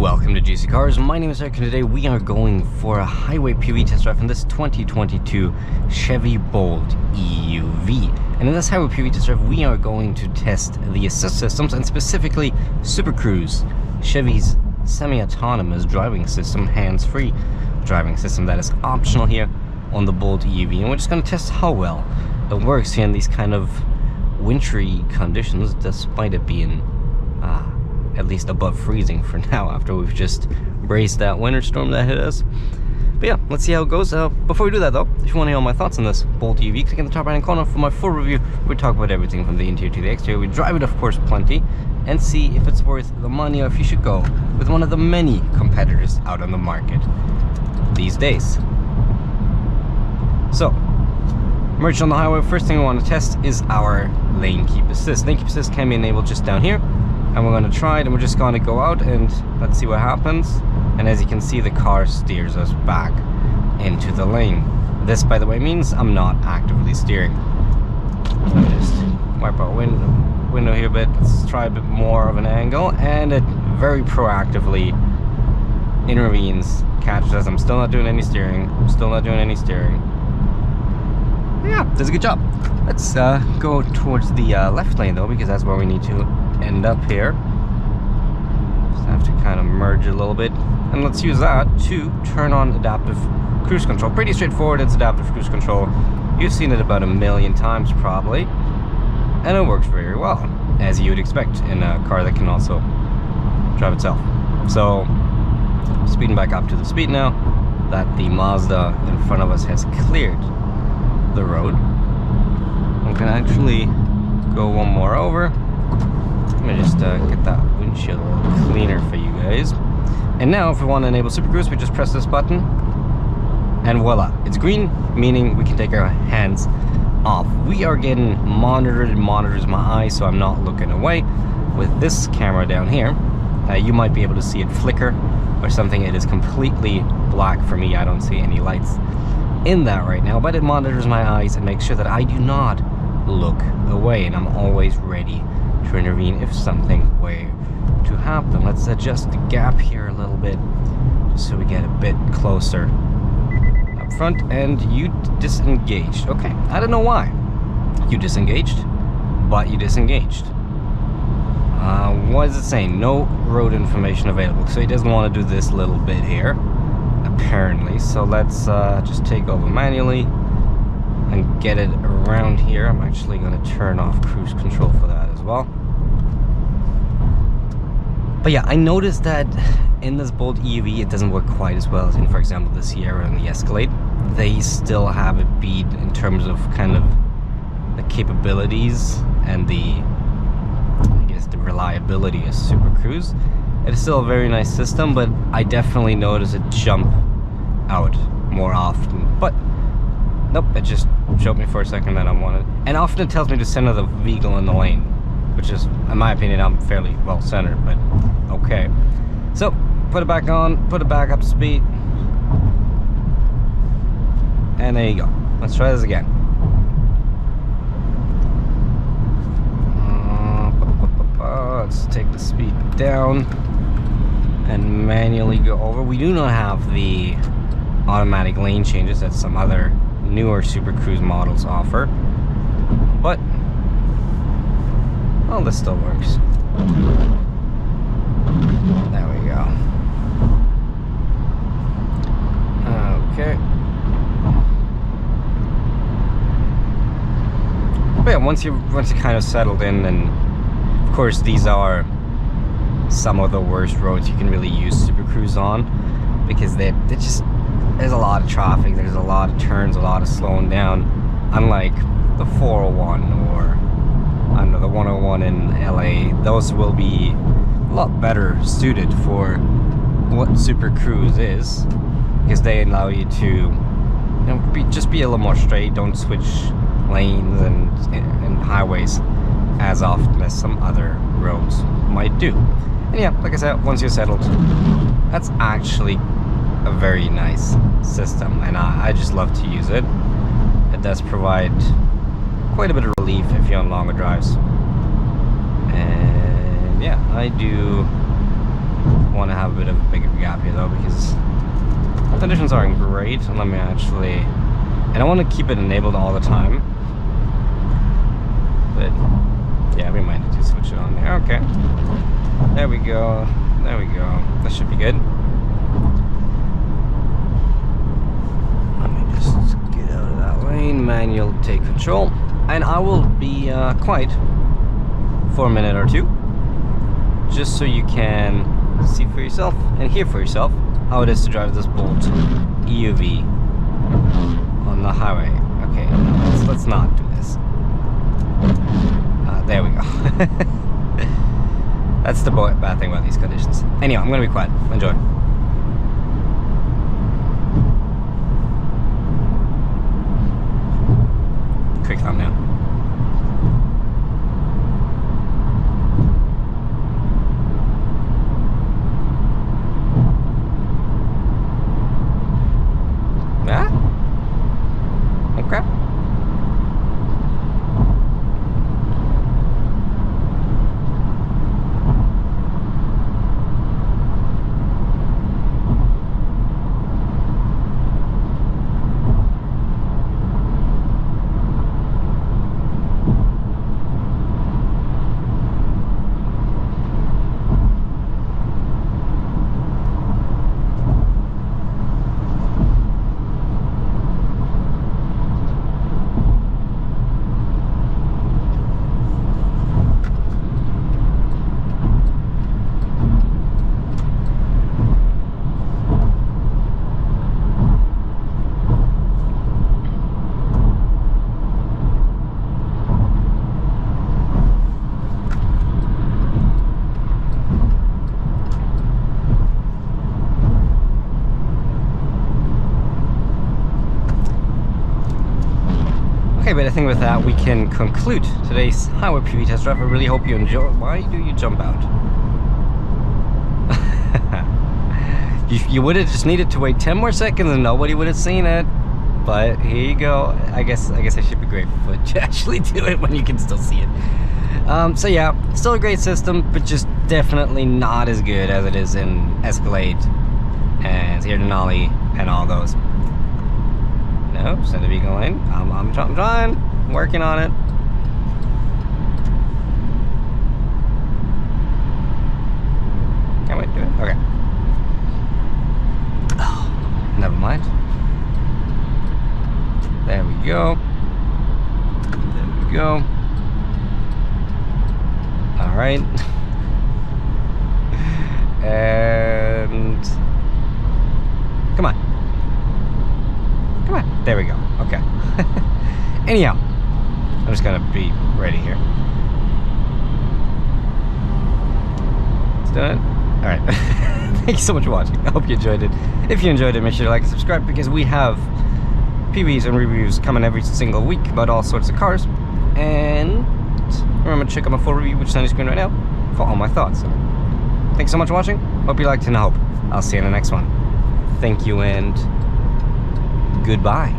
Welcome to GC Cars. My name is Eric, and today we are going for a highway POV test drive in this 2022 Chevy Bolt EUV. And in this highway POV test drive, we are going to test the assist systems, and specifically Super Cruise, Chevy's semi-autonomous driving system, hands-free driving system that is optional here on the Bolt EUV. And we're just going to test how well it works here in these kind of wintry conditions, despite it being at least above freezing for now, after we've just braced that winter storm that hit us. But yeah, let's see how it goes. Before we do that though, if you want to hear all my thoughts on this Bolt EUV, click in the top right hand corner for my full review. We talk about everything from the interior to the exterior. We drive it, of course, plenty, and see if it's worth the money or if you should go with one of the many competitors out on the market these days. So, merged on the highway, first thing we want to test is our lane keep assist. Lane keep assist can be enabled just down here. And we're going to try it, and we're just going to go out and let's see what happens. And as you can see, the car steers us back into the lane. This, by the way, means I'm not actively steering. I'll just wipe out window here a bit. Let's try a bit more of an angle, and it very proactively intervenes, catches us. I'm still not doing any steering. Yeah, does a good job. Let's go towards the left lane though, because that's where we need to end up here. Just have to kind of merge a little bit, and let's use that to turn on adaptive cruise control. Pretty straightforward. It's adaptive cruise control. You've seen it about a million times probably, and it works very well, as you would expect in a car that can also drive itself. So speeding back up to the speed now that the Mazda in front of us has cleared the road. I'm gonna actually go one more over. Let me just get that windshield a little cleaner for you guys. And now if we want to enable Super Cruise, we just press this button and voila, it's green, meaning we can take our hands off. We are getting monitored. It monitors my eyes so I'm not looking away. With this camera down here, you might be able to see it flicker or something. It is completely black for me. I don't see any lights in that right now, but it monitors my eyes and makes sure that I do not look away, and I'm always ready to intervene if something were to happen. Let's adjust the gap here a little bit just so we get a bit closer up front. And you disengaged. Okay, I don't know why you disengaged, but you disengaged. What is it saying? No road information available, so he doesn't want to do this little bit here apparently. So let's just take over manually and get it around here. I'm actually going to turn off cruise control for that as well. But yeah, I noticed that in this Bolt EUV it doesn't work quite as well as in, for example, the Sierra and the Escalade. They still have it beat in terms of kind of the capabilities and the, I guess, the reliability of Super Cruise. It's still a very nice system, but I definitely notice it jump out more often. But nope, it just showed me for a second that I wanted. And often it tells me to center the vehicle in the lane, which is, in my opinion, I'm fairly well centered, but okay. So, put it back on, put it back up to speed. And there you go. Let's try this again. Let's take the speed down and manually go over. We do not have the automatic lane changes that some other newer Super Cruise models offer, but well, this still works. There we go. Okay. But yeah, once you kind of settled in, and of course these are some of the worst roads you can really use Super Cruise on, because they just, there's a lot of traffic, there's a lot of turns, a lot of slowing down, unlike the 401 or under the 101 in LA. Those will be a lot better suited for what Super Cruise is, because they allow you to, you know, just be a little more straight, don't switch lanes and highways as often as some other roads might do. And yeah, like I said, once you're settled, that's actually a very nice system, and I just love to use it. It does provide quite a bit of relief if you're on longer drives. And yeah, I do want to have a bit of a bigger gap here though, because conditions aren't great. Let me actually, and I want to keep it enabled all the time, but yeah, we might need to switch it on there. Okay, there we go, there we go, that should be good. Let me just get out of that lane, manual take control, and I will be quiet for a minute or two, just so you can see for yourself and hear for yourself how it is to drive this Bolt EUV on the highway. Okay, let's not do this. There we go. That's the bad thing about these conditions. Anyway, I'm gonna be quiet. Enjoy. Quick thumbnail. Okay. Okay, but I think with that we can conclude today's highway POV test drive. I really hope you enjoy. Why do you jump out? you would have just needed to wait 10 more seconds and nobody would have seen it. But here you go. I guess I should be grateful to actually do it when you can still see it. So yeah, still a great system, but just definitely not as good as it is in Escalade and Sierra Denali and all those. No, center vehicle lane. I'm trying, working on it. Can we do it? Okay. Oh, never mind. There we go. There we go. All right. And come on. Come on. There we go. Okay. Anyhow, I'm just gonna be ready here. Let's do it. All right. Thank you so much for watching. I hope you enjoyed it. If you enjoyed it, make sure to like and subscribe, because we have PVs and reviews coming every single week about all sorts of cars. And remember to check out my full review, which is on the screen right now, for all my thoughts. Thanks so much for watching. Hope you liked it, and I hope I'll see you in the next one. Thank you and goodbye.